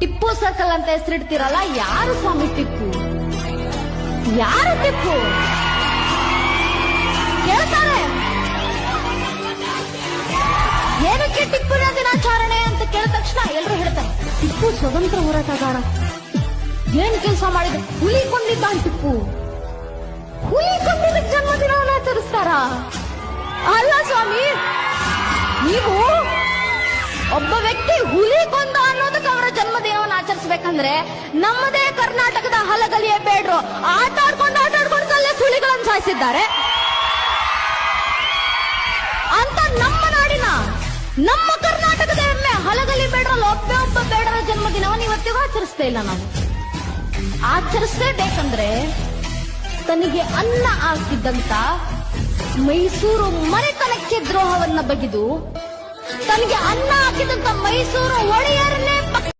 Tipu circle ಅಂತ ಹೆಸರಿಡ್ತೀರಲ್ಲ, ಯಾರು ಸ್ವಾಮಿ ಟಿಪ್ಪು? ಯಾರು ಟಿಪ್ಪು ಕೇಳ್ತಾರೆ. ಏನಕ್ಕೆ ಟಿಪ್ಪುನ ದಿನಾಚರಣೆ ಅಂತ ಕೇಳಿದ ತಕ್ಷಣ ಎಲ್ರು ಹೇಳ್ತಾರೆ ಟಿಪ್ಪು ಸ್ವತಂತ್ರ ಹೋರಾಟಗಾರ. ಏನ್ ಕೆಲಸ ಮಾಡಿದ? ಹುಲಿ ಕೊಂದಿದ್ದ ಟಿಪ್ಪು. ಹುಲಿ ಕೊಂದಿದ್ದಕ್ಕೆ ಜನ್ಮದಿನವನ್ನು ಆಚರಿಸ್ತಾರ? ಅಲ್ಲ ಸ್ವಾಮಿ, ನೀವು ಒಬ್ಬ ವ್ಯಕ್ತಿ ಹುಲಿ ಕೊಂದ ಅನ್ನೋದಕ್ಕೆ ಅವರ ಜನ್ಮದಿನವನ್ನು ಆಚರಿಸಬೇಕಂದ್ರೆ ನಮ್ಮದೇ ಕರ್ನಾಟಕದ ಹಲಗಲಿಯ ಬೇಡ್ರು ಆಟ ಆಡ್ಕೊಂಡು ಕಲ್ಲೇ ಹುಲಿಗಳನ್ನು ಸಾಯಿಸಿದ್ದಾರೆ ಅಂತ ನಮ್ಮ ನಾಡಿನ, ನಮ್ಮ ಕರ್ನಾಟಕದ ಹೆಮ್ಮೆ ಹಲಗಲಿ ಬೇಡ್ರಲ್ಲಿ ಒಬ್ಬ ಬೇಡರ ಜನ್ಮದಿನವನ್ನು ಇವತ್ತಿಗೂ ಆಚರಿಸ್ತಾ ಇಲ್ಲ. ನಾವು ಆಚರಿಸಲೇಬೇಕಂದ್ರೆ ತನಗೆ ಅನ್ನ ಹಾಕಿದ್ದಂತ ಮೈಸೂರು ಮನೆತನಕ್ಕೆ ದ್ರೋಹವನ್ನ ಬಗೆದು ತನಗೆ ಅನ್ನ ಹಾಕಿದಂತ ಮೈಸೂರು ಒಡೆಯರನ್ನೇ